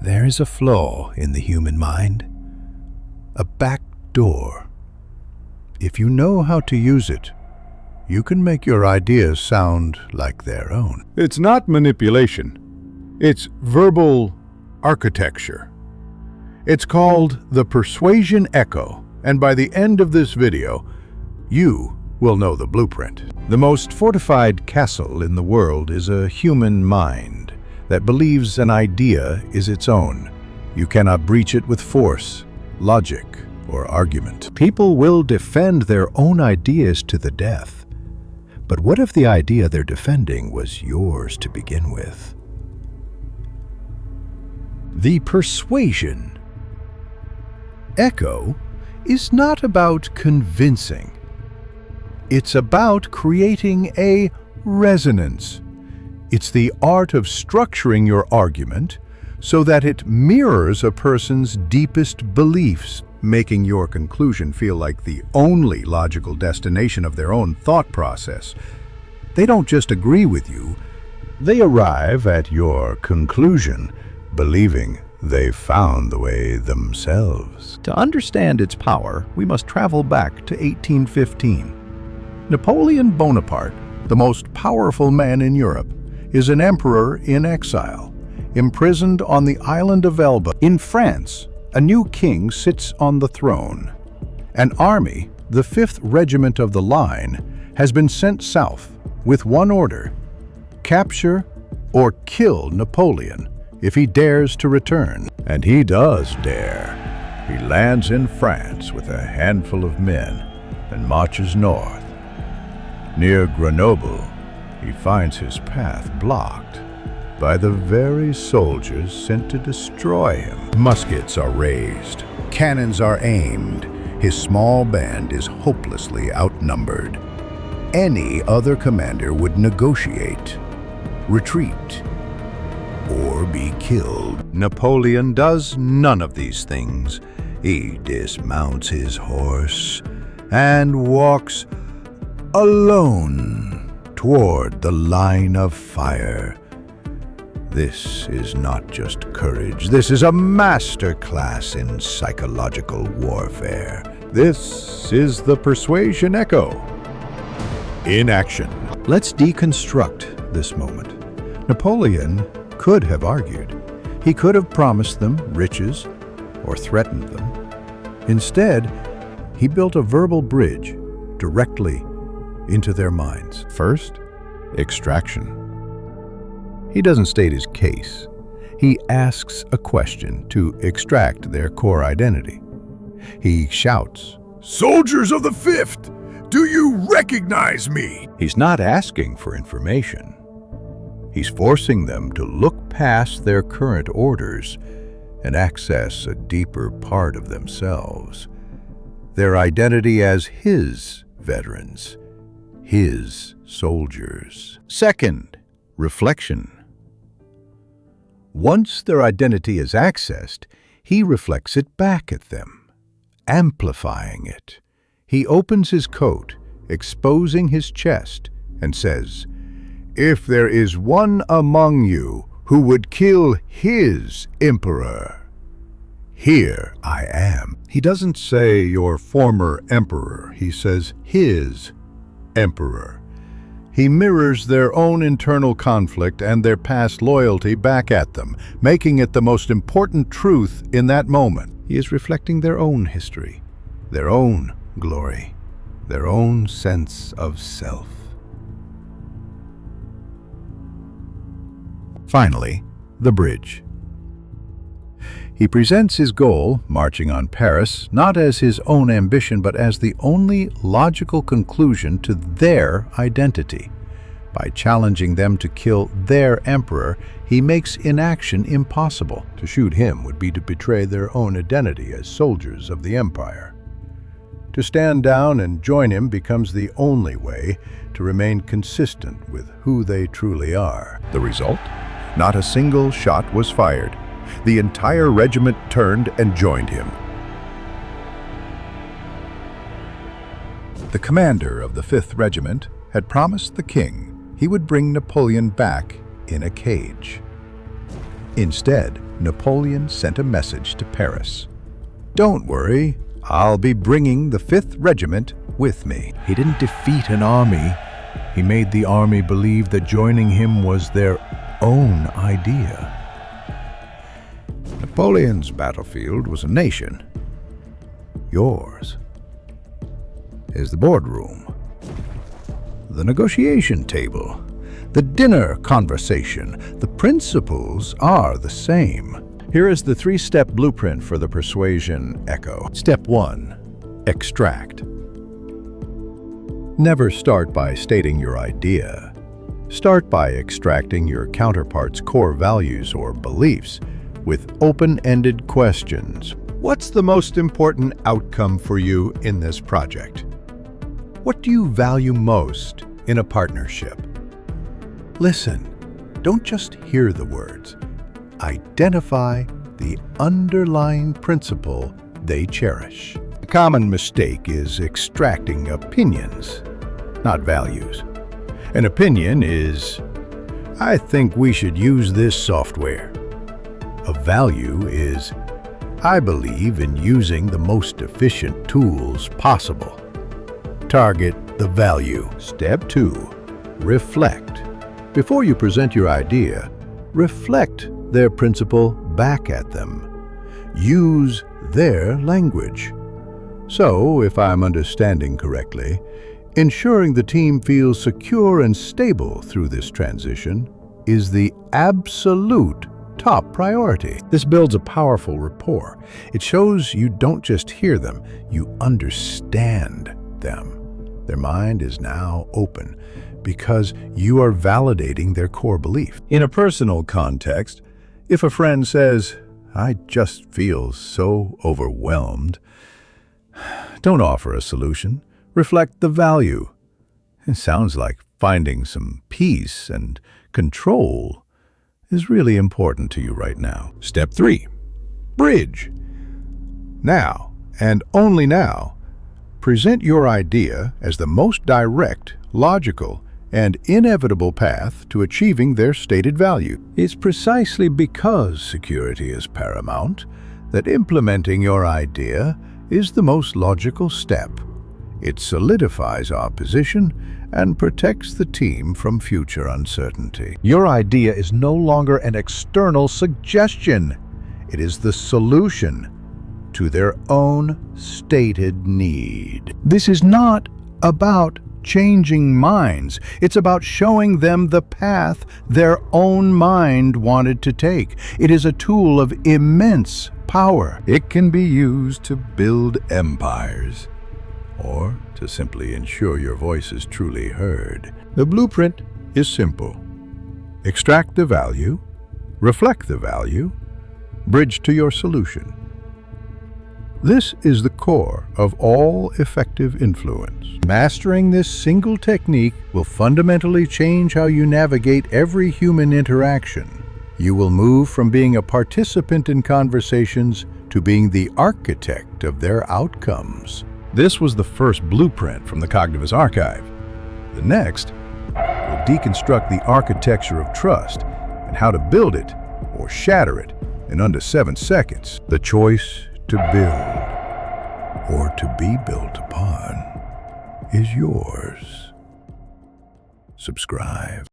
There is a flaw in the human mind, a back door. If you know how to use it, you can make your ideas sound like their own. It's not manipulation. It's verbal architecture. It's called the Persuasion Echo, and by the end of this video, you will know the blueprint. The most fortified castle in the world is a human mind that believes an idea is its own. You cannot breach it with force, logic, or argument. People will defend their own ideas to the death. But what if the idea they're defending was yours to begin with? The Persuasion Echo is not about convincing. It's about creating a resonance. It's the art of structuring your argument so that it mirrors a person's deepest beliefs, making your conclusion feel like the only logical destination of their own thought process. They don't just agree with you, they arrive at your conclusion, believing they've found the way themselves. To understand its power, we must travel back to 1815. Napoleon Bonaparte, the most powerful man in Europe, is an emperor in exile, imprisoned on the island of Elba. In France, a new king sits on the throne. An army, the 5th Regiment of the Line, has been sent south with one order: capture or kill Napoleon if he dares to return. And he does dare. He lands in France with a handful of men and marches north. Near Grenoble, he finds his path blocked by the very soldiers sent to destroy him. Muskets are raised, cannons are aimed. His small band is hopelessly outnumbered. Any other commander would negotiate, retreat, or be killed. Napoleon does none of these things. He dismounts his horse and walks alone toward the line of fire. This is not just courage. This is a masterclass in psychological warfare. This is the Persuasion Echo in action. Let's deconstruct this moment. Napoleon could have argued. He could have promised them riches or threatened them. Instead, he built a verbal bridge directly into their minds. First, extraction. He doesn't state his case. He asks a question to extract their core identity. He shouts, "Soldiers of the 5th, do you recognize me?" He's not asking for information. He's forcing them to look past their current orders and access a deeper part of themselves, their identity as his veterans, his soldiers. Second, reflection. Once their identity is accessed, he reflects it back at them, amplifying it. He opens his coat, exposing his chest, and says, "If there is one among you who would kill his emperor, here I am." He doesn't say your former emperor. He says his emperor. He mirrors their own internal conflict and their past loyalty back at them, making it the most important truth in that moment. He is reflecting their own history, their own glory, their own sense of self. Finally, the bridge. He presents his goal, marching on Paris, not as his own ambition, but as the only logical conclusion to their identity. By challenging them to kill their emperor, he makes inaction impossible. To shoot him would be to betray their own identity as soldiers of the empire. To stand down and join him becomes the only way to remain consistent with who they truly are. The result? Not a single shot was fired. The entire regiment turned and joined him. The commander of the 5th Regiment had promised the king he would bring Napoleon back in a cage. Instead, Napoleon sent a message to Paris. "Don't worry, I'll be bringing the 5th Regiment with me." He didn't defeat an army. He made the army believe that joining him was their own idea. Napoleon's battlefield was a nation. Yours is the boardroom, the negotiation table, the dinner conversation. The principles are the same. Here is the 3-step blueprint for the Persuasion Echo. Step 1. Extract. Never start by stating your idea. Start by extracting your counterpart's core values or beliefs with open-ended questions. What's the most important outcome for you in this project? What do you value most in a partnership? Listen, don't just hear the words. Identify the underlying principle they cherish. A common mistake is extracting opinions, not values. An opinion is, "I think we should use this software." A value is, "I believe in using the most efficient tools possible." Target the value. Step 2. Reflect. Before you present your idea, reflect their principle back at them. Use their language. So, if I'm understanding correctly, ensuring the team feels secure and stable through this transition is the absolute top priority. This builds a powerful rapport. It shows you don't just hear them, you understand them. Their mind is now open because you are validating their core belief. In a personal context, if a friend says, "I just feel so overwhelmed," don't offer a solution. Reflect the value. It sounds like finding some peace and control is really important to you right now. Step 3. Bridge. Now, and only now, present your idea as the most direct, logical, and inevitable path to achieving their stated value. It's precisely because security is paramount that implementing your idea is the most logical step. It solidifies our position and protects the team from future uncertainty. Your idea is no longer an external suggestion. It is the solution to their own stated need. This is not about changing minds. It's about showing them the path their own mind wanted to take. It is a tool of immense power. It can be used to build empires, or to simply ensure your voice is truly heard. The blueprint is simple. Extract the value, reflect the value, bridge to your solution. This is the core of all effective influence. Mastering this single technique will fundamentally change how you navigate every human interaction. You will move from being a participant in conversations to being the architect of their outcomes. This was the first blueprint from the Cognivus archive. The next will deconstruct the architecture of trust and how to build it or shatter it in under 7 seconds. The choice to build or to be built upon is yours. Subscribe.